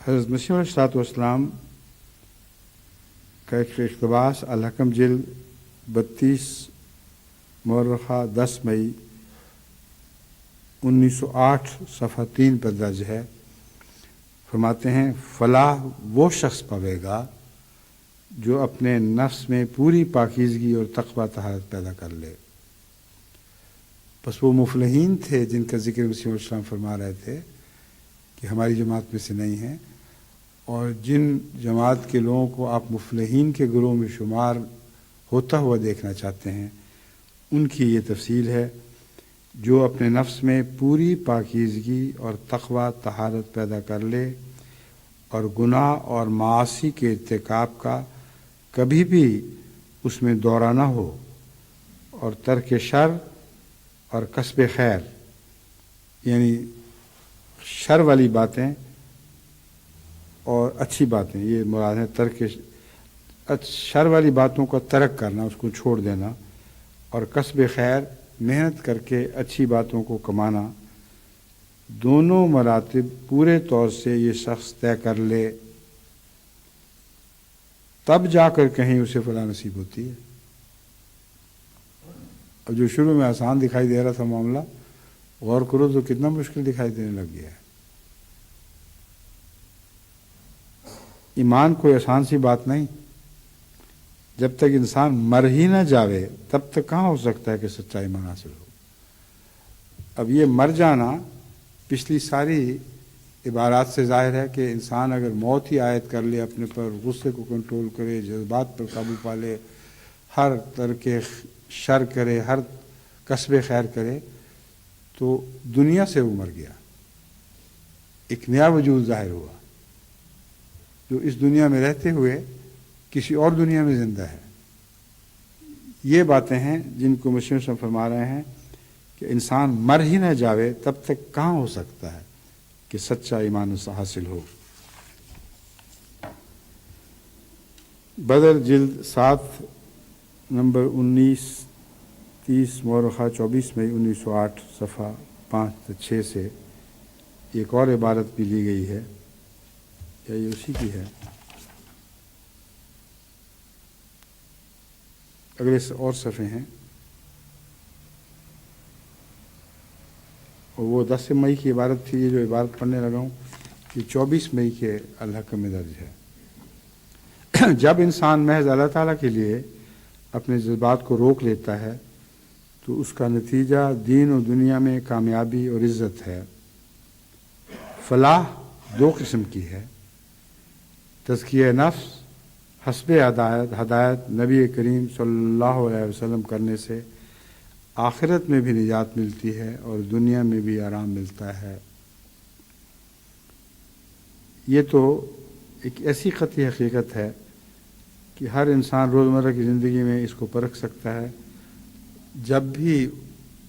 حضرت مسیح علیہ السلام کا ایک اقتباس الحکم جلد 32 مورخہ 10 مئی 1908 صفحہ 3 پر درج ہے. فرماتے ہیں فلاح وہ شخص پاوے گا جو اپنے نفس میں پوری پاکیزگی اور تقویٰ طہارت پیدا کر لے. بس وہ مفلحین تھے جن کا ذکر مسیح علیہ السلام فرما رہے تھے کہ ہماری جماعت میں سے نہیں ہیں، اور جن جماعت کے لوگوں کو آپ مفلحین کے گروہ میں شمار ہوتا ہوا دیکھنا چاہتے ہیں، ان کی یہ تفصیل ہے: جو اپنے نفس میں پوری پاکیزگی اور تقویٰ طہارت پیدا کر لے اور گناہ اور معاصی کے ارتکاب کا کبھی بھی اس میں دورہ نہ ہو، اور ترک شر اور کسب خیر، یعنی شر والی باتیں اور اچھی باتیں، یہ مراد ہے. ترک شر والی باتوں کا ترک کرنا، اس کو چھوڑ دینا، اور کسب خیر، محنت کر کے اچھی باتوں کو کمانا، دونوں مراتب پورے طور سے یہ شخص طے کر لے، تب جا کر کہیں اسے فلاح نصیب ہوتی ہے. اب جو شروع میں آسان دکھائی دے رہا تھا معاملہ، غور کرو تو کتنا مشکل دکھائی دینے لگ گیا ہے. ایمان کوئی آسان سی بات نہیں. جب تک انسان مر ہی نہ جاوے تب تک کہاں ہو سکتا ہے کہ سچا ایمان حاصل ہو. اب یہ مر جانا پچھلی ساری عبارات سے ظاہر ہے کہ انسان اگر موت ہی عائد کر لے اپنے پر، غصے کو کنٹرول کرے، جذبات پر قابو پا لے، ہر طرح کے شر کرے، ہر کسب خیر کرے، تو دنیا سے وہ مر گیا. ایک نیا وجود ظاہر ہوا جو اس دنیا میں رہتے ہوئے کسی اور دنیا میں زندہ ہے. یہ باتیں ہیں جن کو مسیح صاحب فرما رہے ہیں کہ انسان مر ہی نہ جاوے تب تک کہاں ہو سکتا ہے کہ سچا ایمان حاصل ہو. بدر جلد 7 نمبر 19-30 مورخہ 24 مئی 1908 صفحہ 5-6 سے ایک اور عبارت بھی لی گئی ہے، یا یہ اسی کی ہے. اگلے اور صفحے ہیں، اور وہ 10 مئی کی عبارت تھی. یہ جو عبارت پڑھنے لگا ہوں یہ 24 مئی کے الحکم میں درج ہے. جب انسان محض اللہ تعالیٰ کے لیے اپنے جذبات کو روک لیتا ہے تو اس کا نتیجہ دین و دنیا میں کامیابی اور عزت ہے. فلاح 2 قسم کی ہے: تزکیہ نفس حسب ہدایت نبی کریم صلی اللہ علیہ وسلم کرنے سے آخرت میں بھی نجات ملتی ہے اور دنیا میں بھی آرام ملتا ہے. یہ تو ایک ایسی قطعی حقیقت ہے کہ ہر انسان روزمرہ کی زندگی میں اس کو پرکھ سکتا ہے. جب بھی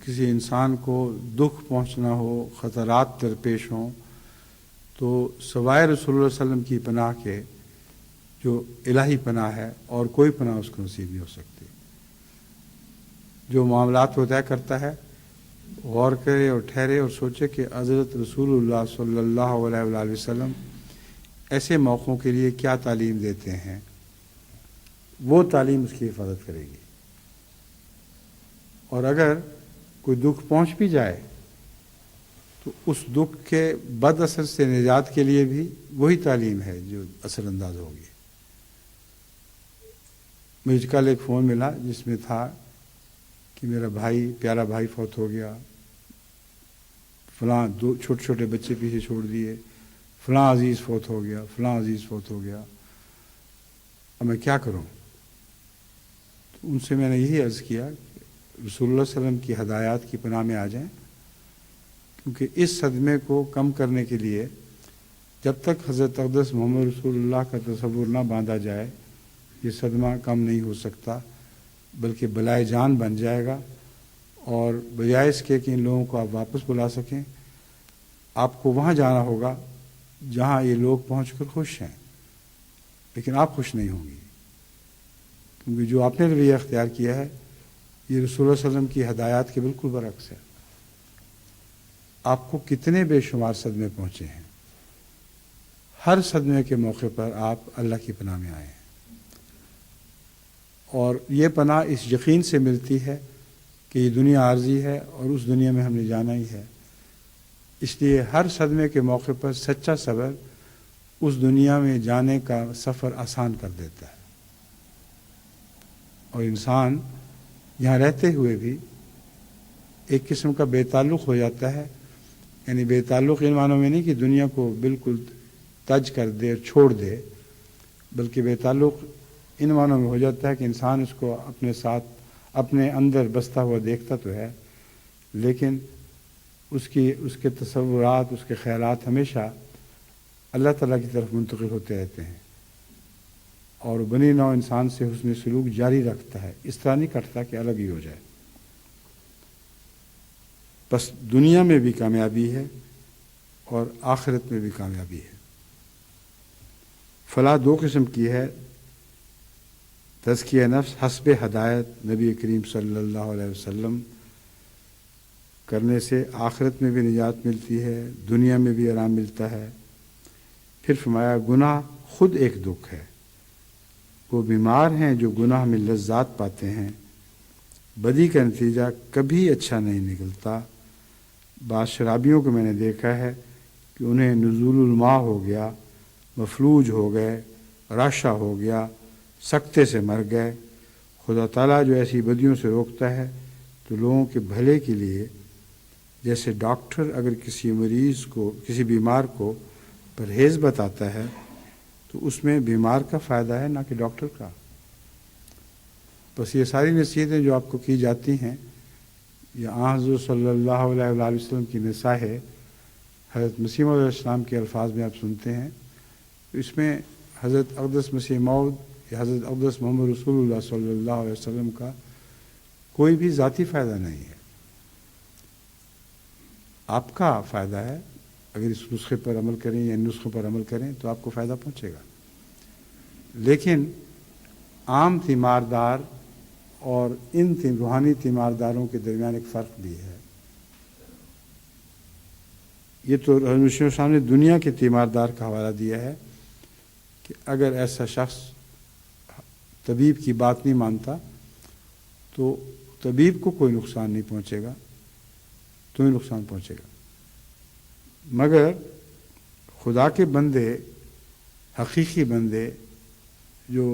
کسی انسان کو دکھ پہنچنا ہو، خطرات درپیش ہوں، تو سوائے رسول اللہ صلی اللہ علیہ وسلم کی پناہ کے جو الہی پناہ ہے اور کوئی پناہ اس کو نصیب نہیں ہو سکتی. جو معاملات وہ طے کرتا ہے، غور کرے اور ٹھہرے اور سوچے کہ حضرت رسول اللہ صلی اللہ علیہ وآلہ وسلم ایسے موقعوں کے لیے کیا تعلیم دیتے ہیں، وہ تعلیم اس کی حفاظت کرے گی. اور اگر کوئی دکھ پہنچ بھی جائے تو اس دکھ کے بد اثر سے نجات کے لیے بھی وہی تعلیم ہے جو اثر انداز ہوگی. مجھے کل ایک فون ملا جس میں تھا کہ میرا بھائی، پیارا بھائی فوت ہو گیا، فلاں 2 چھوٹے چھوٹے بچے پیچھے چھوڑ دیے، فلاں عزیز فوت ہو گیا، فلاں عزیز فوت ہو گیا، اب میں کیا کروں؟ تو ان سے میں نے یہی عرض کیا کہ رسول اللہ صلی اللہ علیہ وسلم کی ہدایات کی پناہ میں آ جائیں، کیونکہ اس صدمے کو کم کرنے کے لیے جب تک حضرت اقدس محمد رسول اللہ کا تصور نہ باندھا جائے یہ صدمہ کم نہیں ہو سکتا، بلکہ بلائے جان بن جائے گا. اور بجائے اس کے کہ ان لوگوں کو آپ واپس بلا سکیں، آپ کو وہاں جانا ہوگا جہاں یہ لوگ پہنچ کر خوش ہیں، لیکن آپ خوش نہیں ہوں گی، کیونکہ جو آپ نے رویہ اختیار کیا ہے یہ رسول اللہ صلی اللہ علیہ وسلم کی ہدایات کے بالکل برعکس ہے. آپ کو کتنے بے شمار صدمے پہنچے ہیں، ہر صدمے کے موقع پر آپ اللہ کی پناہ میں آئے ہیں، اور یہ پناہ اس یقین سے ملتی ہے کہ یہ دنیا عارضی ہے اور اس دنیا میں ہم نے جانا ہی ہے۔ اس لیے ہر صدمے کے موقع پر سچا صبر اس دنیا میں جانے کا سفر آسان کر دیتا ہے، اور انسان یہاں رہتے ہوئے بھی ایک قسم کا بے تعلق ہو جاتا ہے، یعنی بے تعلق ان معنوں میں نہیں کہ دنیا کو بالکل تج کر دے اور چھوڑ دے، بلکہ بے تعلق ان معنوں میں ہو جاتا ہے کہ انسان اس کو اپنے ساتھ اپنے اندر بستا ہوا دیکھتا تو ہے، لیکن اس کے تصورات، اس کے خیالات ہمیشہ اللہ تعالیٰ کی طرف منتقل ہوتے رہتے ہیں، اور بنی نوع انسان سے حسن سلوک جاری رکھتا ہے، اس طرح نہیں کرتا کہ الگ ہی ہو جائے۔ بس دنیا میں بھی کامیابی ہے اور آخرت میں بھی کامیابی ہے۔ فلاح دو قسم کی ہے، تزکیہ نفس حسب ہدایت نبی کریم صلی اللہ علیہ وسلم کرنے سے آخرت میں بھی نجات ملتی ہے، دنیا میں بھی آرام ملتا ہے۔ پھر فرمایا گناہ خود ایک دکھ ہے، وہ بیمار ہیں جو گناہ میں لذات پاتے ہیں، بدی کا نتیجہ کبھی اچھا نہیں نکلتا۔ بعض شرابیوں کو میں نے دیکھا ہے کہ انہیں نزول الماء ہو گیا، مفلوج ہو گئے، راشا ہو گیا، سکتے سے مر گئے۔ خدا تعالیٰ جو ایسی بدیوں سے روکتا ہے تو لوگوں کے بھلے کے لیے، جیسے ڈاکٹر اگر کسی بیمار کو پرہیز بتاتا ہے تو اس میں بیمار کا فائدہ ہے نہ کہ ڈاکٹر کا۔ بس یہ ساری نصیحتیں جو آپ کو کی جاتی ہیں، یہ حضرت صلی اللہ علیہ وآلہ وسلم کی نصائح حضرت مسیح موعود علیہ السلام کے الفاظ میں آپ سنتے ہیں، تو اس میں حضرت اقدس مسیح موعود یا حضرت اقدس محمد رسول اللہ صلی اللہ علیہ وسلم کا کوئی بھی ذاتی فائدہ نہیں ہے۔ آپ کا فائدہ ہے، اگر اس نسخے پر عمل کریں یا ان نسخوں پر عمل کریں تو آپ کو فائدہ پہنچے گا، لیکن عام تیماردار اور ان روحانی تیمارداروں کے درمیان ایک فرق بھی ہے۔ یہ تو حضرت مسیح صاحب نے دنیا کے تیماردار کا حوالہ دیا ہے کہ اگر ایسا شخص طبیب کی بات نہیں مانتا تو طبیب کو کوئی نقصان نہیں پہنچے گا، تمہیں نقصان پہنچے گا، مگر خدا کے بندے، حقیقی بندے جو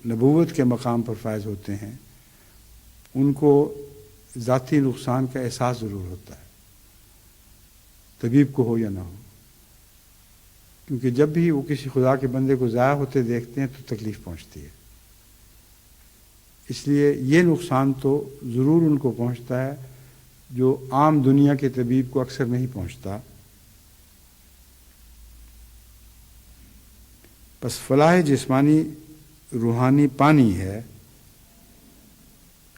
نبوت کے مقام پر فائز ہوتے ہیں، ان کو ذاتی نقصان کا احساس ضرور ہوتا ہے، طبیب کو ہو یا نہ ہو، کیونکہ جب بھی وہ کسی خدا کے بندے کو ضائع ہوتے دیکھتے ہیں تو تکلیف پہنچتی ہے۔ اس لیے یہ نقصان تو ضرور ان کو پہنچتا ہے جو عام دنیا کے طبیب کو اکثر نہیں پہنچتا۔ بس فلاح جسمانی روحانی پانی ہے،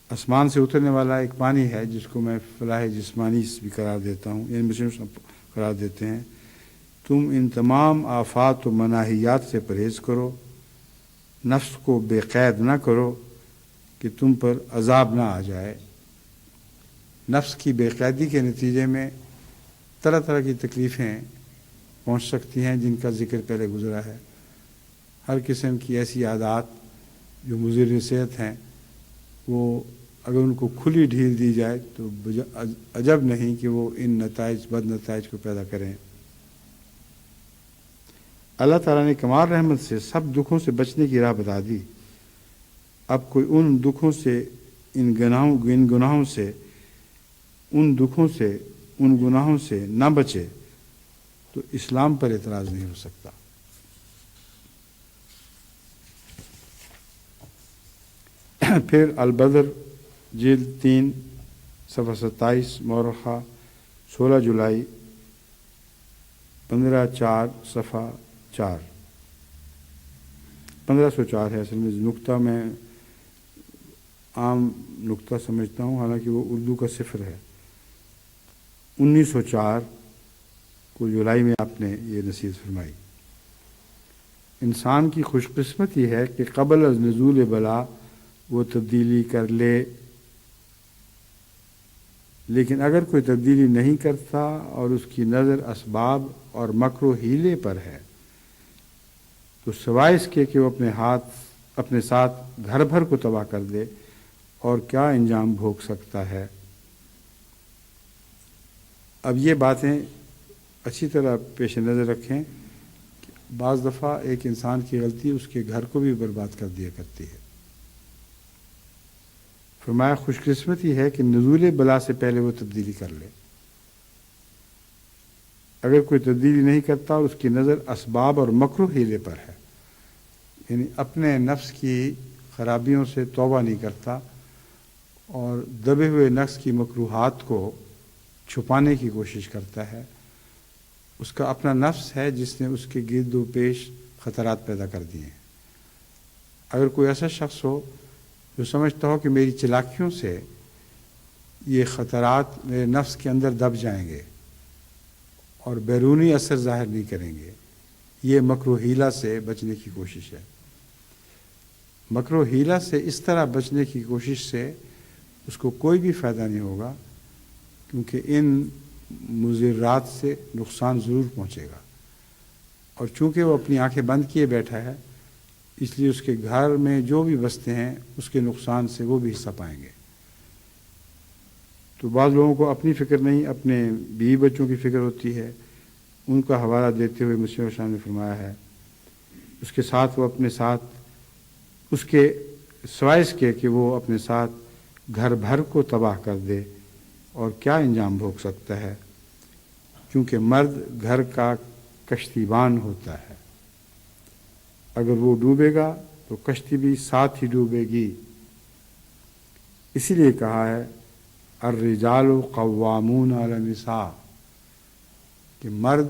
آسمان سے اترنے والا ایک پانی ہے جس کو میں فلاح جسمانی بھی قرار دیتا ہوں، یعنی مسلم قرار دیتے ہیں۔ تم ان تمام آفات و مناہیات سے پرہیز کرو، نفس کو بے قید نہ کرو کہ تم پر عذاب نہ آ جائے۔ نفس کی بے قیدی کے نتیجے میں طرح طرح کی تکلیفیں پہنچ سکتی ہیں جن کا ذکر پہلے گزرا ہے۔ ہر قسم کی ایسی عادات جو مضر صحت ہیں، وہ اگر ان کو کھلی ڈھیل دی جائے تو عجب نہیں کہ وہ ان بد نتائج کو پیدا کریں۔ اللہ تعالیٰ نے کمال رحمت سے سب دکھوں سے بچنے کی راہ بتا دی۔ اب کوئی ان دکھوں سے، ان گناہوں سے، ان گناہوں سے نہ بچے تو اسلام پر اعتراض نہیں ہو سکتا۔ پھر البدر جلد 3 صفحہ 27 مورخہ 16 جولائی 1504 صفحہ 4 1504 ہے اصل میں، نقطہ میں عام نقطہ سمجھتا ہوں، حالانکہ وہ اردو کا صفر ہے۔ 1904 کو جولائی میں آپ نے یہ نصیحت فرمائی۔ انسان کی خوش قسمتی ہے کہ قبل از نزول بلا وہ تبدیلی کر لے، لیکن اگر کوئی تبدیلی نہیں کرتا اور اس کی نظر اسباب اور مکر و حیلے پر ہے تو سوائے اس کے کہ وہ اپنے ساتھ گھر بھر کو تباہ کر دے، اور کیا انجام بھوگ سکتا ہے۔ اب یہ باتیں اچھی طرح پیش نظر رکھیں کہ بعض دفعہ ایک انسان کی غلطی اس کے گھر کو بھی برباد کر دیا کرتی ہے۔ فرمایا خوش قسمتی ہے کہ نزول بلا سے پہلے وہ تبدیلی کر لے۔ اگر کوئی تبدیلی نہیں کرتا اور اس کی نظر اسباب اور مکروہ ہیلے پر ہے، یعنی اپنے نفس کی خرابیوں سے توبہ نہیں کرتا اور دبے ہوئے نفس کی مکروہات کو چھپانے کی کوشش کرتا ہے، اس کا اپنا نفس ہے جس نے اس کے گرد و پیش خطرات پیدا کر دیے ہیں۔ اگر کوئی ایسا شخص ہو جو سمجھتا ہو کہ میری چلاکیوں سے یہ خطرات میرے نفس کے اندر دب جائیں گے اور بیرونی اثر ظاہر نہیں کریں گے، یہ مکروہ حیلہ سے بچنے کی کوشش ہے۔ مکروہ حیلہ سے اس طرح بچنے کی کوشش سے اس کو کوئی بھی فائدہ نہیں ہوگا، کیونکہ ان مضرات سے نقصان ضرور پہنچے گا، اور چونکہ وہ اپنی آنکھیں بند کیے بیٹھا ہے، اس لیے اس کے گھر میں جو بھی بستے ہیں اس کے نقصان سے وہ بھی حصہ پائیں گے۔ تو بعض لوگوں کو اپنی فکر نہیں، اپنے بیوی بچوں کی فکر ہوتی ہے۔ ان کا حوالہ دیتے ہوئے مسیح السلام نے فرمایا ہے اس کے ساتھ وہ اپنے ساتھ اس کے سوائے اس کے کہ وہ اپنے ساتھ گھر بھر کو تباہ کر دے، اور کیا انجام بھوگ سکتا ہے، کیونکہ مرد گھر کا کشتی بان ہوتا ہے، اگر وہ ڈوبے گا تو کشتی بھی ساتھ ہی ڈوبے گی۔ اسی لیے کہا ہے الرجال قوامون علی النساء، کہ مرد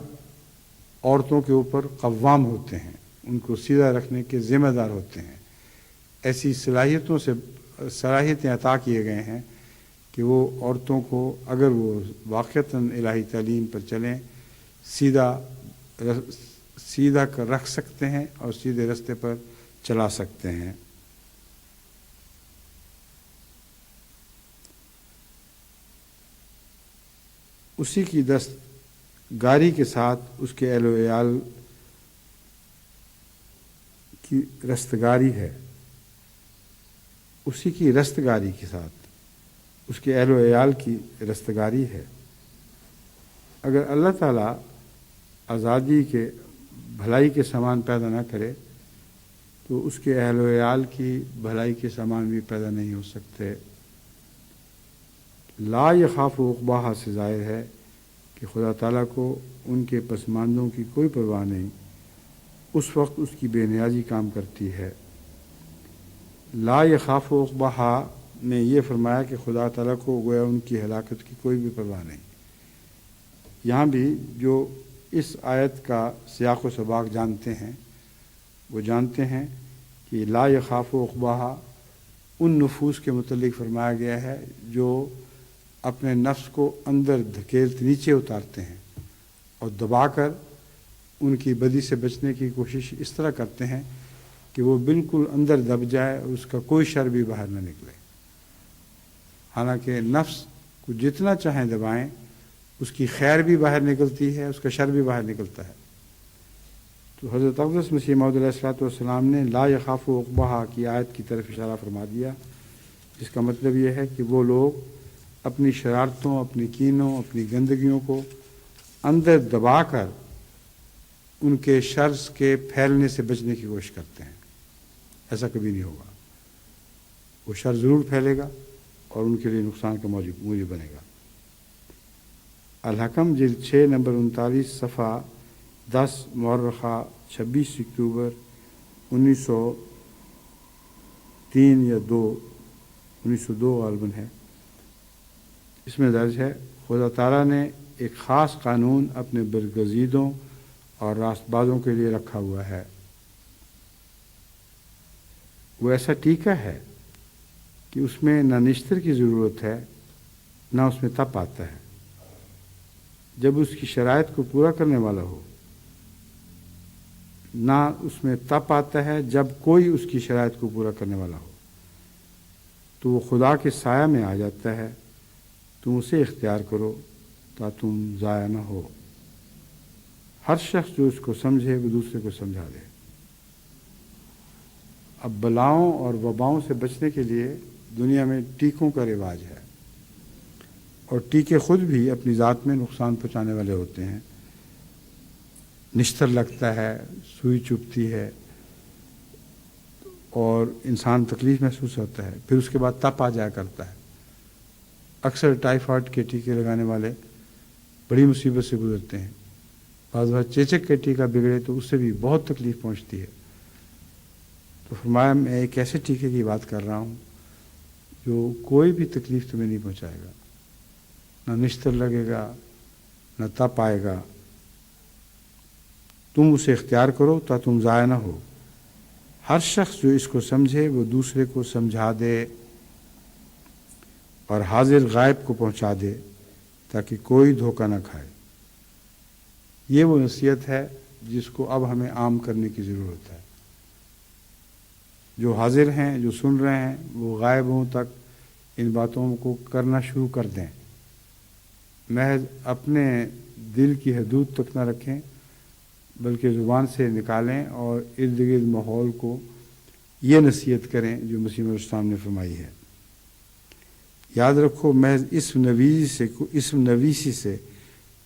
عورتوں کے اوپر قوام ہوتے ہیں، ان کو سیدھا رکھنے کے ذمہ دار ہوتے ہیں۔ ایسی صلاحیتیں عطا کیے گئے ہیں کہ وہ عورتوں کو اگر وہ واقعتاً الہی تعلیم پر چلیں سیدھا کر رکھ سکتے ہیں اور سیدھے راستے پر چلا سکتے ہیں۔ اسی کی دستگاری کے ساتھ اس کے اہل و عیال کی رستگاری ہے، اسی کی رستگاری کے ساتھ اس کے اہل و عیال کی رستگاری ہے۔ اگر اللہ تعالیٰ آزادی کے بھلائی کے سامان پیدا نہ کرے تو اس کے اہل و عیال کی بھلائی کے سامان بھی پیدا نہیں ہو سکتے۔ لا یخاف عقباہا سے ظاہر ہے کہ خدا تعالیٰ کو ان کے پسماندوں کی کوئی پرواہ نہیں، اس وقت اس کی بے نیازی کام کرتی ہے۔ لا یخاف عقباہا نے یہ فرمایا کہ خدا تعالیٰ کو گویا ان کی ہلاکت کی کوئی بھی پرواہ نہیں۔ یہاں بھی جو اس آیت کا سیاق و سباق جانتے ہیں وہ جانتے ہیں کہ لا یخاف عقباہا ان نفوس کے متعلق فرمایا گیا ہے جو اپنے نفس کو اندر دھکیلتے نیچے اتارتے ہیں اور دبا کر ان کی بدی سے بچنے کی کوشش اس طرح کرتے ہیں کہ وہ بالکل اندر دب جائے اور اس کا کوئی شر بھی باہر نہ نکلے۔ حالانکہ نفس کو جتنا چاہیں دبائیں اس کی خیر بھی باہر نکلتی ہے، اس کا شر بھی باہر نکلتا ہے۔ تو حضرت اقدس مسیح موعود علیہ الصلوۃ والسلام نے لا یخاف عقباہا کی آیت کی طرف اشارہ فرما دیا، جس کا مطلب یہ ہے کہ وہ لوگ اپنی شرارتوں، اپنی کینوں، اپنی گندگیوں کو اندر دبا کر ان کے شر کے پھیلنے سے بچنے کی کوشش کرتے ہیں۔ ایسا کبھی نہیں ہوگا، وہ شر ضرور پھیلے گا اور ان کے لیے نقصان کا موجب بنے گا۔ الحکم جلد 6 نمبر 39 صفحہ 10 مورخہ 26 اکتوبر 1903 یا 1902 غالباً ہے، اس میں درج ہے خدا تعالیٰ نے ایک خاص قانون اپنے برگزیدوں اور راست بازوں کے لیے رکھا ہوا ہے۔ وہ ایسا ٹیکہ ہے کہ اس میں نہ نشتر کی ضرورت ہے نہ اس میں تپ آتا ہے، جب اس کی شرائط کو پورا کرنے والا ہو، نہ اس میں تپ آتا ہے جب کوئی اس کی شرائط کو پورا کرنے والا ہو، تو وہ خدا کے سایہ میں آ جاتا ہے۔ تم اسے اختیار کرو تا تم ضائع نہ ہو۔ ہر شخص جو اس کو سمجھے وہ دوسرے کو سمجھا دے۔ اب بلاؤں اور وباؤں سے بچنے کے لیے دنیا میں ٹیکوں کا رواج ہے، اور ٹیکے خود بھی اپنی ذات میں نقصان پہنچانے والے ہوتے ہیں۔ نشتر لگتا ہے، سوئی چبھتی ہے اور انسان تکلیف محسوس ہوتا ہے، پھر اس کے بعد تپ آ جایا کرتا ہے۔ اکثر ٹائیفائڈ کے ٹیکے لگانے والے بڑی مصیبت سے گزرتے ہیں، بعض بار چیچک کے ٹیکہ بگڑے تو اس سے بھی بہت تکلیف پہنچتی ہے۔ تو فرمایا میں ایک ایسے ٹیکے کی بات کر رہا ہوں جو کوئی بھی تکلیف تمہیں نہیں پہنچائے گا، نہ نشتر لگے گا، نہ تپ آئے گا۔ تم اسے اختیار کرو تا تم ضائع نہ ہو۔ ہر شخص جو اس کو سمجھے وہ دوسرے کو سمجھا دے اور حاضر غائب کو پہنچا دے تاکہ کوئی دھوکہ نہ کھائے۔ یہ وہ نصیحت ہے جس کو اب ہمیں عام کرنے کی ضرورت ہے۔ جو حاضر ہیں، جو سن رہے ہیں، وہ غائبوں تک ان باتوں کو کرنا شروع کر دیں، محض اپنے دل کی حدود تک نہ رکھیں بلکہ زبان سے نکالیں اور ارد گرد ماحول کو یہ نصیحت کریں جو مسیح علیہ السلام نے فرمائی ہے۔ یاد رکھو محض اسم نویسی سے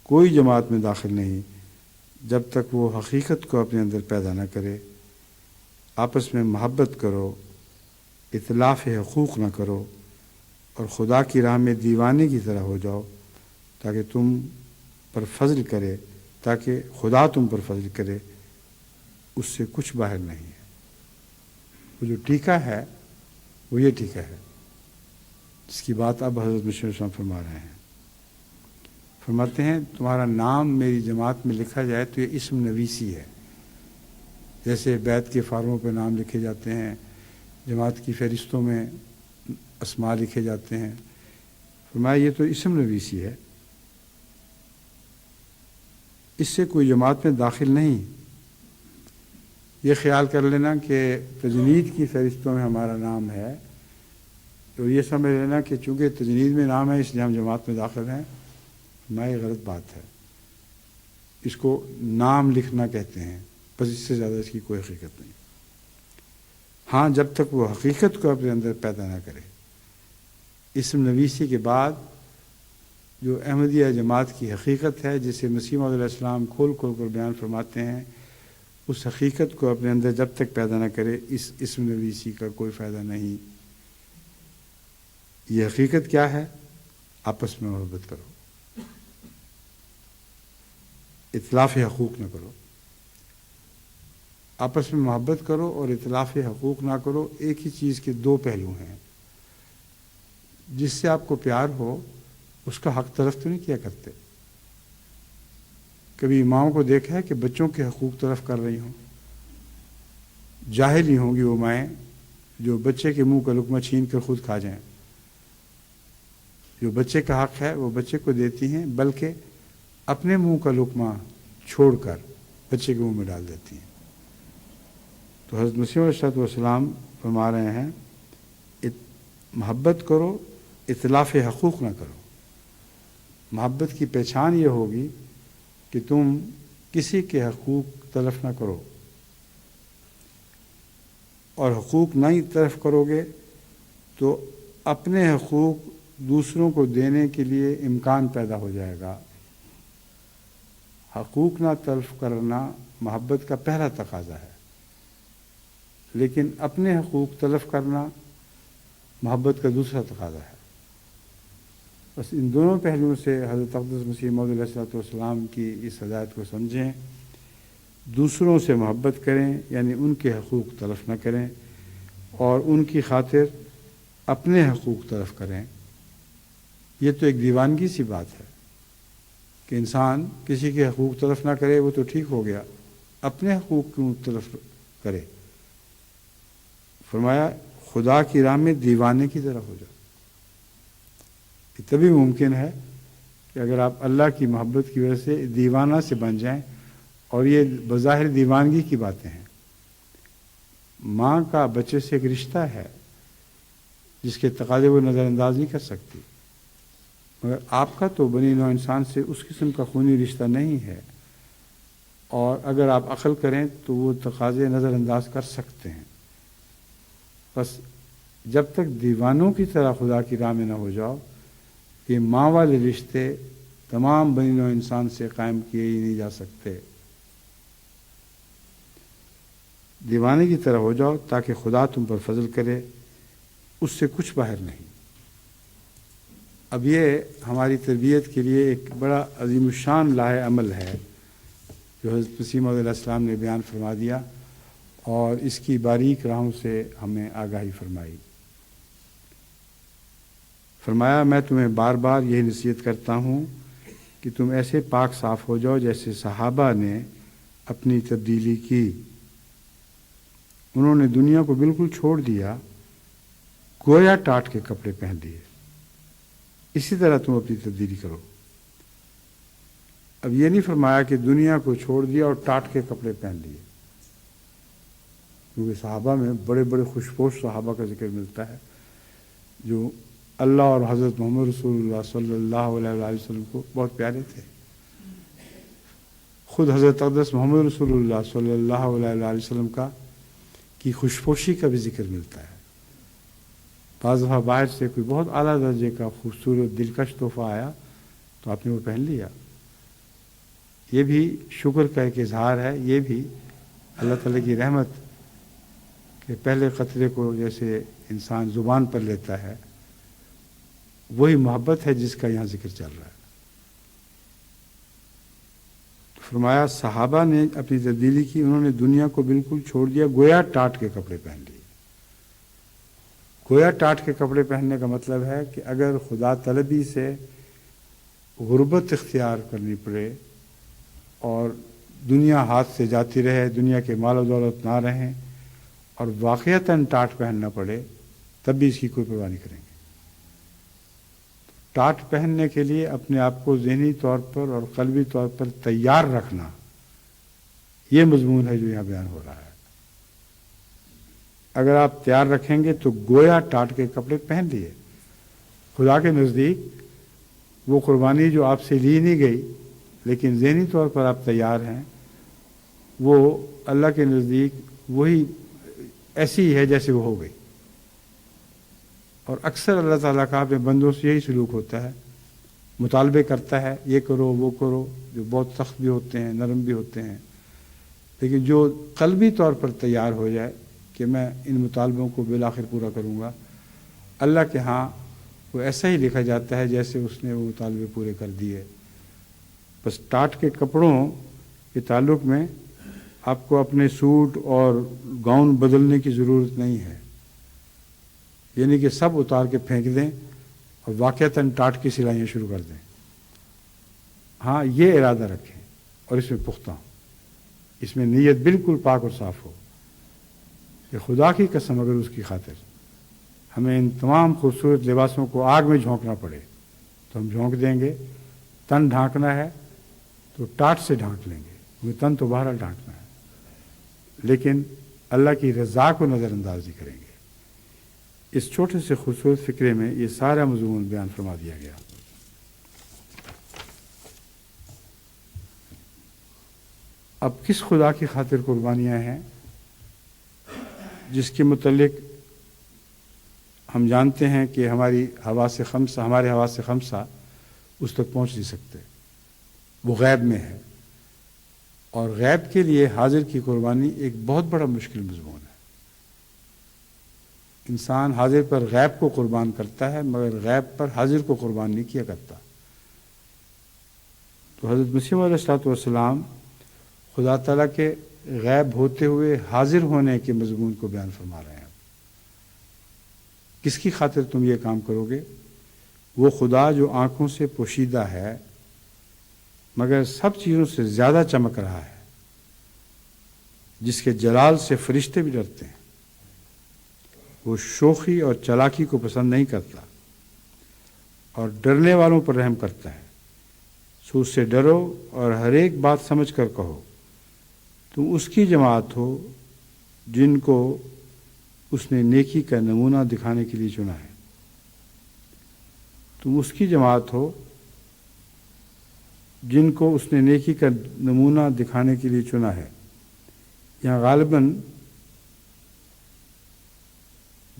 کوئی جماعت میں داخل نہیں جب تک وہ حقیقت کو اپنے اندر پیدا نہ کرے۔ آپس میں محبت کرو، اتلاف حقوق نہ کرو اور خدا کی راہ میں دیوانے کی طرح ہو جاؤ تاکہ خدا تم پر فضل کرے، اس سے کچھ باہر نہیں ہے۔ وہ جو ٹیکہ ہے وہ یہ ٹیکہ ہے جس کی بات اب حضرت مسیح علیہ السلام فرما رہے ہیں۔ فرماتے ہیں تمہارا نام میری جماعت میں لکھا جائے تو یہ اسم نویسی ہے، جیسے بیت کے فارموں پہ نام لکھے جاتے ہیں، جماعت کی فہرستوں میں اسماء لکھے جاتے ہیں۔ فرمایا یہ تو اسم نویسی ہے، اس سے کوئی جماعت میں داخل نہیں۔ یہ خیال کر لینا کہ تجنید کی فہرستوں میں ہمارا نام ہے اور یہ سمجھ لینا کہ چونکہ تجنید میں نام ہے اس لیے ہم جماعت میں داخل ہیں، یہ غلط بات ہے۔ اس کو نام لکھنا کہتے ہیں، بس اس سے زیادہ اس کی کوئی حقیقت نہیں۔ ہاں جب تک وہ حقیقت کو اپنے اندر پیدا نہ کرے۔ اسم نویسی کے بعد جو احمدیہ جماعت کی حقیقت ہے جسے مسیح موعود علیہ السلام کھول کھول کر بیان فرماتے ہیں، اس حقیقت کو اپنے اندر جب تک پیدا نہ کرے اس اسم نویسی کا کوئی فائدہ نہیں۔ یہ حقیقت کیا ہے؟ آپس میں محبت کرو، اتلاف حقوق نہ کرو۔ آپس میں محبت کرو اور اتلاف حقوق نہ کرو، ایک ہی چیز کے دو پہلو ہیں۔ جس سے آپ کو پیار ہو اس کا حق تلف تو نہیں کیا کرتے۔ کبھی ماؤں کو دیکھا ہے کہ بچوں کے حقوق تلف کر رہی ہوں؟ جاہل ہی ہوں گی وہ مائیں جو بچے کے منہ کا لقمہ چھین کر خود کھا جائیں۔ جو بچے کا حق ہے وہ بچے کو دیتی ہیں، بلکہ اپنے منہ کا لقمہ چھوڑ کر بچے کے منہ میں ڈال دیتی ہیں۔ تو حضرت مسیح علیہ السلام فرما رہے ہیں محبت کرو، اتلاف حقوق نہ کرو۔ محبت کی پہچان یہ ہوگی کہ تم کسی کے حقوق تلف نہ کرو، اور حقوق نہ ہی تلف کرو گے تو اپنے حقوق دوسروں کو دینے کے لیے امکان پیدا ہو جائے گا۔ حقوق نہ تلف کرنا محبت کا پہلا تقاضا ہے، لیکن اپنے حقوق تلف کرنا محبت کا دوسرا تقاضا ہے۔ بس ان دونوں پہلوؤں سے حضرت اقدس مسیح موعود علیہ السلام کی اس ہدایت کو سمجھیں۔ دوسروں سے محبت کریں، یعنی ان کے حقوق تلف نہ کریں، اور ان کی خاطر اپنے حقوق تلف کریں۔ یہ تو ایک دیوانگی سی بات ہے کہ انسان کسی کے حقوق تلف نہ کرے، وہ تو ٹھیک ہو گیا، اپنے حقوق کیوں تلف کرے؟ فرمایا خدا کی راہ میں دیوانے کی طرح ہو جاؤ۔ یہ تبھی ممکن ہے کہ اگر آپ اللہ کی محبت کی وجہ سے دیوانہ سے بن جائیں، اور یہ بظاہر دیوانگی کی باتیں ہیں۔ ماں کا بچے سے ایک رشتہ ہے جس کے تقاضے وہ نظر انداز نہیں کر سکتی، مگر آپ کا تو بنی نوع انسان سے اس قسم کا خونی رشتہ نہیں ہے، اور اگر آپ عقل کریں تو وہ تقاضے نظر انداز کر سکتے ہیں۔ بس جب تک دیوانوں کی طرح خدا کی راہ میں نہ ہو جاؤ، یہ ماں والے رشتے تمام بنی نوع انسان سے قائم کیے ہی نہیں جا سکتے۔ دیوانے کی طرح ہو جاؤ تاکہ خدا تم پر فضل کرے، اس سے کچھ باہر نہیں۔ اب یہ ہماری تربیت کے لیے ایک بڑا عظیم الشان لاہ عمل ہے جو حضرت مسیح موعود علیہ السلام نے بیان فرما دیا اور اس کی باریک راہوں سے ہمیں آگاہی فرمائی۔ فرمایا میں تمہیں بار بار یہی نصیحت کرتا ہوں کہ تم ایسے پاک صاف ہو جاؤ جیسے صحابہ نے اپنی تبدیلی کی۔ انہوں نے دنیا کو بالکل چھوڑ دیا، گویا ٹاٹ کے کپڑے پہن لیے۔ اسی طرح تم اپنی تبدیلی کرو۔ اب یہ نہیں فرمایا کہ دنیا کو چھوڑ دیا اور ٹاٹ کے کپڑے پہن لیے، کیونکہ صحابہ میں بڑے بڑے خوشپوش صحابہ کا ذکر ملتا ہے جو اللہ اور حضرت محمد رسول اللہ صلی اللہ علیہ وآلہ وسلم کو بہت پیارے تھے۔ خود حضرت اقدس محمد رسول اللہ صلی اللہ علیہ وآلہ وسلم کی خوشپوشی کا بھی ذکر ملتا ہے۔ بعض دفعہ باہر سے کوئی بہت اعلیٰ درجے کا خوبصورت دلکش تحفہ آیا تو آپ نے وہ پہن لیا۔ یہ بھی شکر کا ایک اظہار ہے، یہ بھی اللہ تعالیٰ کی رحمت کہ پہلے قطرے کو جیسے انسان زبان پر لیتا ہے، وہی محبت ہے جس کا یہاں ذکر چل رہا ہے۔ فرمایا صحابہ نے اپنی تبدیلی کی، انہوں نے دنیا کو بالکل چھوڑ دیا، گویا ٹاٹ کے کپڑے پہن لیے۔ گویا ٹاٹ کے کپڑے پہننے کا مطلب ہے کہ اگر خدا طلبی سے غربت اختیار کرنی پڑے اور دنیا ہاتھ سے جاتی رہے، دنیا کے مال و دولت نہ رہیں اور واقعتاً ٹاٹ پہننا پڑے، تب بھی اس کی کوئی پرواہ نہیں کریں گے۔ ٹاٹ پہننے کے لیے اپنے آپ کو ذہنی طور پر اور قلبی طور پر تیار رکھنا، یہ مضمون ہے جو یہاں بیان ہو رہا ہے۔ اگر آپ تیار رکھیں گے تو گویا ٹاٹ کے کپڑے پہن لیے۔ خدا کے نزدیک وہ قربانی جو آپ سے لی نہیں گئی لیکن ذہنی طور پر آپ تیار ہیں، وہ اللہ کے نزدیک وہی ایسی ہی ہے جیسے وہ ہو گئی۔ اور اکثر اللہ تعالیٰ کا اپنے بندوں سے یہی سلوک ہوتا ہے، مطالبے کرتا ہے یہ کرو وہ کرو، جو بہت سخت بھی ہوتے ہیں، نرم بھی ہوتے ہیں، لیکن جو قلبی طور پر تیار ہو جائے کہ میں ان مطالبوں کو بالآخر پورا کروں گا، اللہ کے ہاں وہ ایسا ہی لکھا جاتا ہے جیسے اس نے وہ مطالبے پورے کر دیے۔ بس ٹاٹ کے کپڑوں کے تعلق میں آپ کو اپنے سوٹ اور گاؤن بدلنے کی ضرورت نہیں ہے، یعنی کہ سب اتار کے پھینک دیں اور واقعتاً ٹاٹ کی سلائیاں شروع کر دیں۔ ہاں یہ ارادہ رکھیں اور اس میں پختہ ہوں، اس میں نیت بالکل پاک اور صاف ہو کہ خدا کی قسم اگر اس کی خاطر ہمیں ان تمام خوبصورت لباسوں کو آگ میں جھونکنا پڑے تو ہم جھونک دیں گے۔ تن ڈھانکنا ہے تو ٹاٹ سے ڈھانک لیں گے، کیونکہ تن تو بہرحال ڈھانکنا ہے، لیکن اللہ کی رضا کو نظر انداز نہیں کریں گے۔ اس چھوٹے سے خوبصورت فکرے میں یہ سارا مضمون بیان فرما دیا گیا۔ اب کس خدا کی خاطر قربانیاں ہیں جس کے متعلق ہم جانتے ہیں کہ ہمارے حواس خمسہ اس تک پہنچ نہیں سکتے، وہ غیب میں ہے، اور غیب کے لیے حاضر کی قربانی ایک بہت بڑا مشکل مضمون ہے۔ انسان حاضر پر غیب کو قربان کرتا ہے مگر غیب پر حاضر کو قربان نہیں کیا کرتا۔ تو حضرت مسیح علیہ الصلوۃ والسلام خدا تعالیٰ کے غیب ہوتے ہوئے حاضر ہونے کے مضمون کو بیان فرما رہے ہیں۔ کس کی خاطر تم یہ کام کرو گے؟ وہ خدا جو آنکھوں سے پوشیدہ ہے مگر سب چیزوں سے زیادہ چمک رہا ہے، جس کے جلال سے فرشتے بھی ڈرتے ہیں۔ وہ شوخی اور چالاکی کو پسند نہیں کرتا اور ڈرنے والوں پر رحم کرتا ہے۔ سو اس سے ڈرو اور ہر ایک بات سمجھ کر کہو۔ تم اس کی جماعت ہو جن کو اس نے نیکی کا نمونہ دکھانے کے لیے چنا ہے۔ تم اس کی جماعت ہو جن کو اس نے نیکی کا نمونہ دکھانے کے لیے چنا ہے۔ یہاں غالباً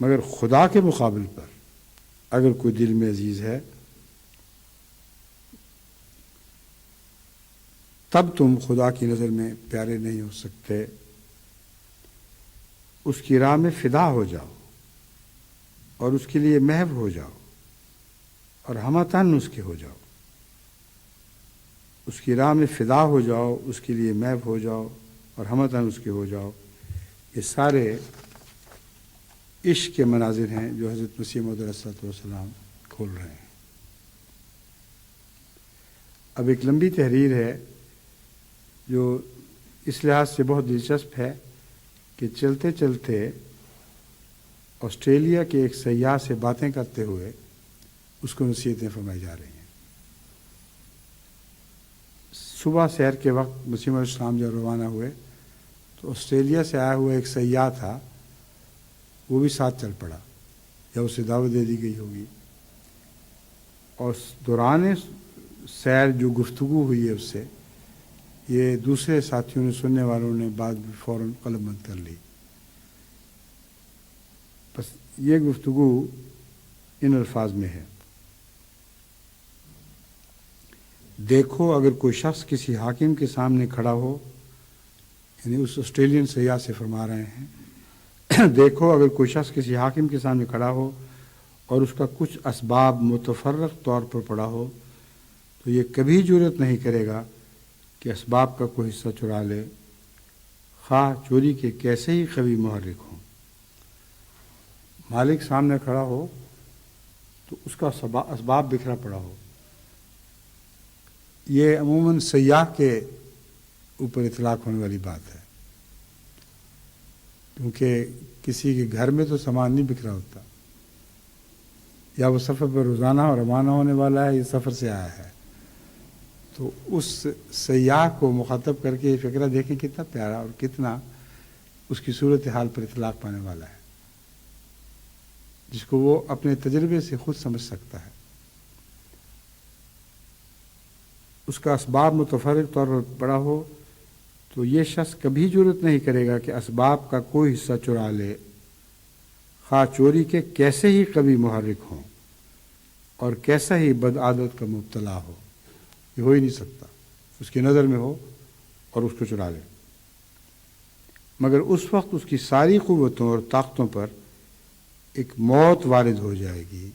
مگر خدا کے مقابل پر اگر کوئی دل میں عزیز ہے تب تم خدا کی نظر میں پیارے نہیں ہو سکتے. اس کی راہ میں فدا ہو جاؤ اور اس کے لیے محو ہو جاؤ اور ہمہ تن اس کے ہو جاؤ. اس کی راہ میں فدا ہو جاؤ, اس کے لیے محو ہو جاؤ اور ہمہ تن اس کے ہو جاؤ. یہ سارے عشق کے مناظر ہیں جو حضرت مسیح موعود علیہ الصلوۃ والسلام کھول رہے ہیں. اب ایک لمبی تحریر ہے جو اس لحاظ سے بہت دلچسپ ہے کہ چلتے چلتے آسٹریلیا کے ایک سیاح سے باتیں کرتے ہوئے اس کو نصیحتیں فرمائی جا رہی ہیں. صبح سحر کے وقت مسیح علیہ السلام جب روانہ ہوئے تو آسٹریلیا سے آیا ہوا ایک سیاح تھا, وہ بھی ساتھ چل پڑا یا اسے دعوت دے دی گئی ہوگی. اور دوران سیر جو گفتگو ہوئی ہے اس سے, یہ دوسرے ساتھیوں نے, سننے والوں نے بعد میں فوراً قلم بند کر لی. بس یہ گفتگو ان الفاظ میں ہے: دیکھو اگر کوئی شخص کسی حاکم کے سامنے کھڑا ہو, یعنی اس آسٹریلین سیاح سے فرما رہے ہیں, دیکھو اگر کوئی شخص کسی حاکم کے سامنے کھڑا ہو اور اس کا کچھ اسباب متفرق طور پر پڑا ہو تو یہ کبھی جرأت نہیں کرے گا کہ اسباب کا کوئی حصہ چرا لے, خواہ چوری کے کیسے ہی قوی محرک ہوں. مالک سامنے کھڑا ہو تو اس کا اسباب بکھرا پڑا ہو. یہ عموماً سیاح کے اوپر اطلاق ہونے والی بات ہے, کیونکہ کسی کے گھر میں تو سامان نہیں بکھرا ہوتا, یا وہ سفر پر روزانہ اور روانہ ہونے والا ہے, یہ سفر سے آیا ہے. تو اس سیاح کو مخاطب کر کے یہ فکرہ دیکھیں کتنا پیارا اور کتنا اس کی صورتحال پر اطلاق پانے والا ہے, جس کو وہ اپنے تجربے سے خود سمجھ سکتا ہے. اس کا اسباب متفرق طور پر پڑا ہو تو یہ شخص کبھی جرأت نہیں کرے گا کہ اسباب کا کوئی حصہ چرا لے, خواہ چوری کے کیسے ہی قوی محرک ہوں اور کیسا ہی بد عادت کا مبتلا ہو. یہ ہو ہی نہیں سکتا, اس کی نظر میں ہو اور اس کو چرا لے. مگر اس وقت اس کی ساری قوتوں اور طاقتوں پر ایک موت وارد ہو جائے گی.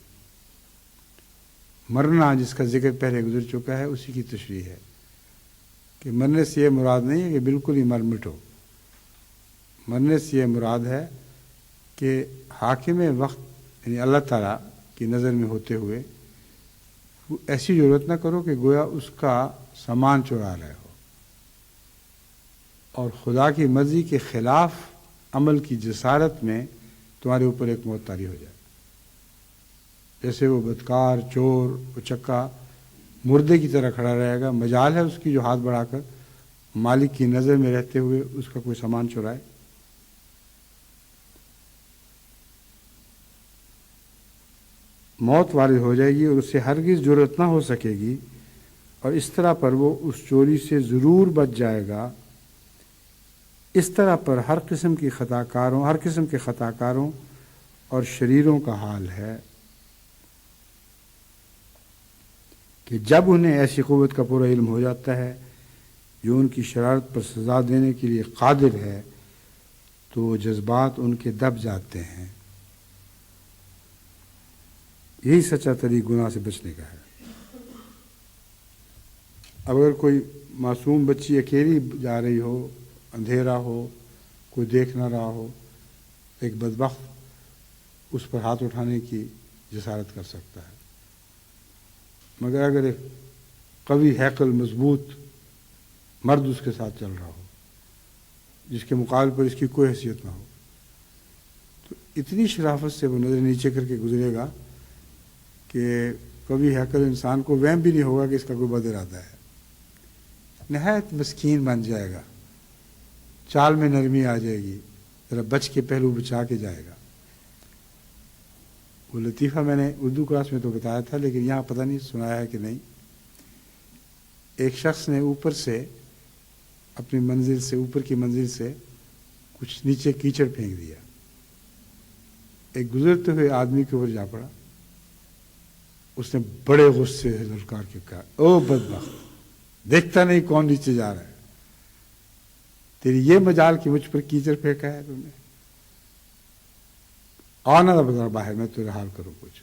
مرنا, جس کا ذکر پہلے گزر چکا ہے, اسی کی تشریح ہے کہ مرنے سے یہ مراد نہیں ہے کہ بالکل ہی مر مٹو. مرنے سے یہ مراد ہے کہ حاکم وقت یعنی اللہ تعالیٰ کی نظر میں ہوتے ہوئے ایسی ضرورت نہ کرو کہ گویا اس کا سامان چرا رہے ہو, اور خدا کی مرضی کے خلاف عمل کی جسارت میں تمہارے اوپر ایک موت طاری ہو جائے. جیسے وہ بدکار, چور, اچکا مردے کی طرح کھڑا رہے گا, مجال ہے اس کی جو ہاتھ بڑھا کر مالک کی نظر میں رہتے ہوئے اس کا کوئی سامان چرائے. موت وارد ہو جائے گی اور اس سے ہرگز جرأت نہ ہو سکے گی, اور اس طرح پر وہ اس چوری سے ضرور بچ جائے گا. اس طرح پر ہر قسم کے خطا کاروں اور شریروں کا حال ہے کہ جب انہیں ایسی قوت کا پورا علم ہو جاتا ہے جو ان کی شرارت پر سزا دینے کے لیے قادر ہے, تو وہ جذبات ان کے دب جاتے ہیں. یہی سچا طریق گناہ سے بچنے کا ہے. اب اگر کوئی معصوم بچی اکیلی جا رہی ہو, اندھیرا ہو, کوئی دیکھ نہ رہا ہو, ایک بدبخت اس پر ہاتھ اٹھانے کی جسارت کر سکتا ہے. مگر اگر ایک قوی ہیکل مضبوط مرد اس کے ساتھ چل رہا ہو, جس کے مقابل پر اس کی کوئی حیثیت نہ ہو, تو اتنی شرافت سے وہ نظر نیچے کر کے گزرے گا کہ کبھی ہیکل انسان کو وہم بھی نہیں ہوگا کہ اس کا کوئی بد ارادہ ہے. نہایت مسکین بن جائے گا, چال میں نرمی آ جائے گی, ذرا بچ کے پہلو بچا کے جائے گا. وہ لطیفہ میں نے اردو کلاس میں تو بتایا تھا, لیکن یہاں پتہ نہیں سنایا ہے کہ نہیں. ایک شخص نے اوپر سے اپنی منزل سے, اوپر کی منزل سے کچھ نیچے کیچڑ پھینک دیا. ایک گزرتے ہوئے آدمی کے اوپر جا پڑا. اس نے بڑے غصے سے للکار کے کہا او بدبخت، دیکھتا نہیں کون نیچے جا رہا ہے، تیری یہ مجال کہ مجھ پر کیچڑ پھینکا ہے تم نے، آنا نہ بتا باہر، میں تیرا حال کروں کچھ.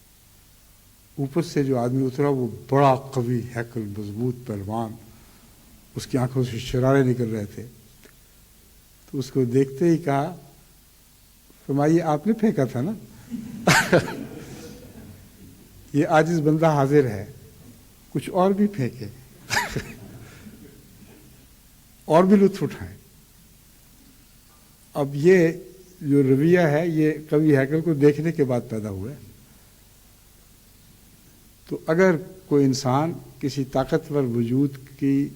اوپر سے جو آدمی اترا وہ بڑا قوی ہیکل، مضبوط پہلوان، اس کی آنکھوں سے شرارے نکل رہے تھے. تو اس کو دیکھتے ہی کہا فرمائیے آپ نے پھینکا تھا نا؟ یہ عاجز بندہ حاضر ہے، کچھ اور بھی پھینکے اور بھی لطف اٹھائیں. اب یہ جو رویہ ہے یہ قوی ہیکل کو دیکھنے کے بعد پیدا ہوا ہے. تو اگر کوئی انسان کسی طاقتور وجود کی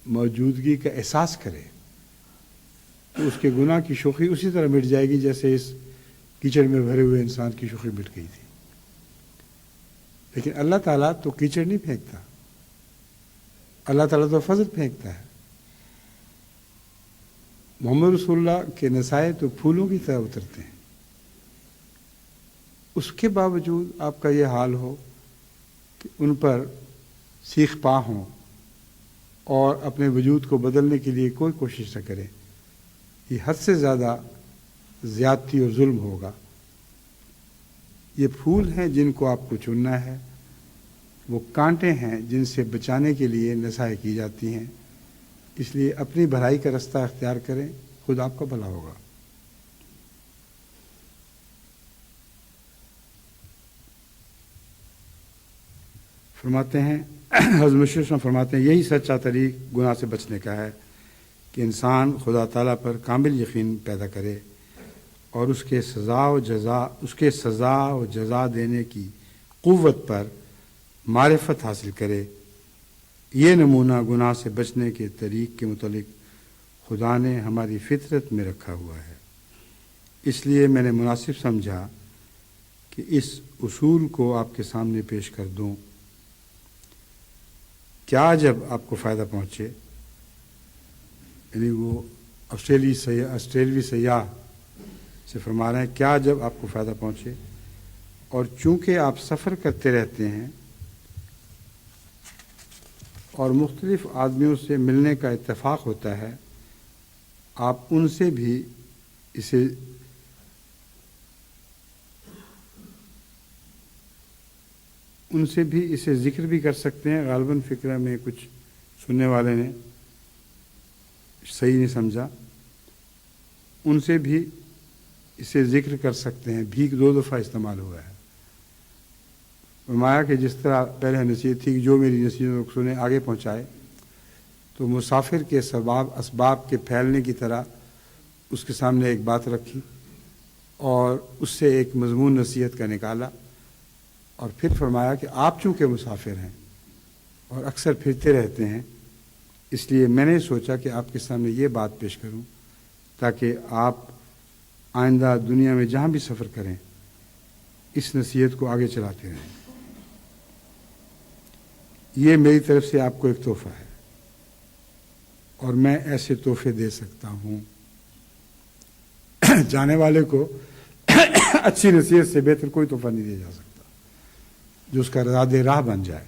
موجودگی کا احساس کرے تو اس کے گناہ کی شوخی اسی طرح مٹ جائے گی جیسے اس کیچڑ میں بھرے ہوئے انسان کی شوخی مٹ گئی تھی. لیکن اللہ تعالیٰ تو کیچڑ نہیں پھینکتا، اللہ تعالیٰ تو فضل پھینکتا ہے. محمد رسول اللہ کے نسائے تو پھولوں کی طرح اترتے ہیں. اس کے باوجود آپ کا یہ حال ہو کہ ان پر سیخ پا ہوں اور اپنے وجود کو بدلنے کے لیے کوئی کوشش نہ کرے، یہ حد سے زیادہ زیادتی اور ظلم ہوگا. یہ پھول ہیں جن کو آپ کو چننا ہے، وہ کانٹے ہیں جن سے بچانے کے لیے نصائح کی جاتی ہیں. اس لیے اپنی بھلائی کا رستہ اختیار کریں، خود آپ کا بھلا ہوگا. فرماتے ہیں حضرت مشرف فرماتے ہیں یہی سچا طریق گناہ سے بچنے کا ہے کہ انسان خدا تعالیٰ پر کامل یقین پیدا کرے اور اس کے سزا و جزا دینے کی قوت پر معرفت حاصل کرے. یہ نمونہ گناہ سے بچنے کے طریق کے متعلق خدا نے ہماری فطرت میں رکھا ہوا ہے. اس لیے میں نے مناسب سمجھا کہ اس اصول کو آپ کے سامنے پیش کر دوں. کیا جب آپ کو فائدہ پہنچے، یعنی وہ آسٹریلوی سیاح سے فرما رہے ہیں کیا جب آپ کو فائدہ پہنچے، اور چونکہ آپ سفر کرتے رہتے ہیں اور مختلف آدمیوں سے ملنے کا اتفاق ہوتا ہے، آپ ان سے بھی اسے ذکر بھی کر سکتے ہیں. غالباً فکرہ میں کچھ سننے والے نے صحیح نہیں سمجھا، ان سے بھی اسے ذکر کر سکتے ہیں. بھی 2 دفعہ استعمال ہوا ہے. فرمایا کہ جس طرح پہلے نصیحت تھی کہ جو میری نصیحتوں کو سنے آگے پہنچائے، تو مسافر کے اسباب کے پھیلنے کی طرح اس کے سامنے ایک بات رکھی اور اس سے ایک مضمون نصیحت کا نکالا، اور پھر فرمایا کہ آپ چونکہ مسافر ہیں اور اکثر پھرتے رہتے ہیں، اس لیے میں نے سوچا کہ آپ کے سامنے یہ بات پیش کروں تاکہ آپ آئندہ دنیا میں جہاں بھی سفر کریں اس نصیحت کو آگے چلاتے رہیں. یہ میری طرف سے آپ کو ایک تحفہ ہے، اور میں ایسے تحفے دے سکتا ہوں. جانے والے کو اچھی نصیحت سے بہتر کوئی تحفہ نہیں دیا جا سکتا جو اس کا رضاد راہ بن جائے.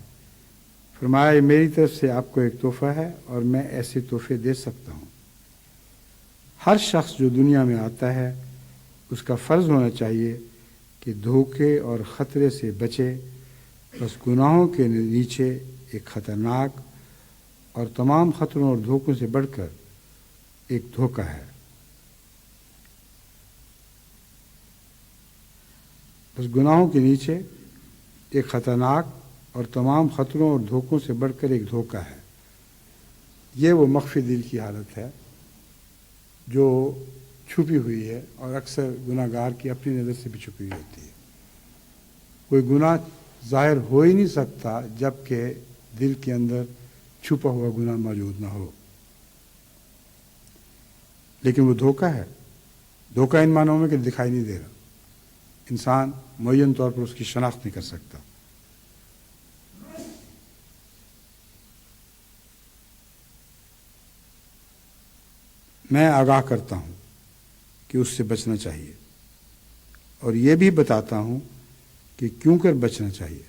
فرمایا یہ میری طرف سے آپ کو ایک تحفہ ہے اور میں ایسے تحفے دے سکتا ہوں. ہر شخص جو دنیا میں آتا ہے اس کا فرض ہونا چاہیے کہ دھوکے اور خطرے سے بچے. بس گناہوں کے نیچے ایک خطرناک اور تمام خطروں اور دھوکوں سے بڑھ کر ایک دھوکہ ہے. بس گناہوں کے نیچے ایک خطرناک اور تمام خطروں اور دھوکوں سے بڑھ کر ایک دھوکہ ہے. یہ وہ مخفی دل کی حالت ہے جو چھپی ہوئی ہے اور اکثر گناہ گار کی اپنی نظر سے بھی چھپی ہوئی ہوتی ہے. کوئی گناہ ظاہر ہو ہی نہیں سکتا جب کہ دل کے اندر چھپا ہوا گناہ موجود نہ ہو. لیکن وہ دھوکہ ہے. دھوکہ ان معنوں میں کہ دکھائی نہیں دے رہا، انسان معین طور پر اس کی شناخت نہیں کر سکتا. میں آگاہ کرتا ہوں کہ اس سے بچنا چاہیے اور یہ بھی بتاتا ہوں کہ کیوں کر بچنا چاہیے.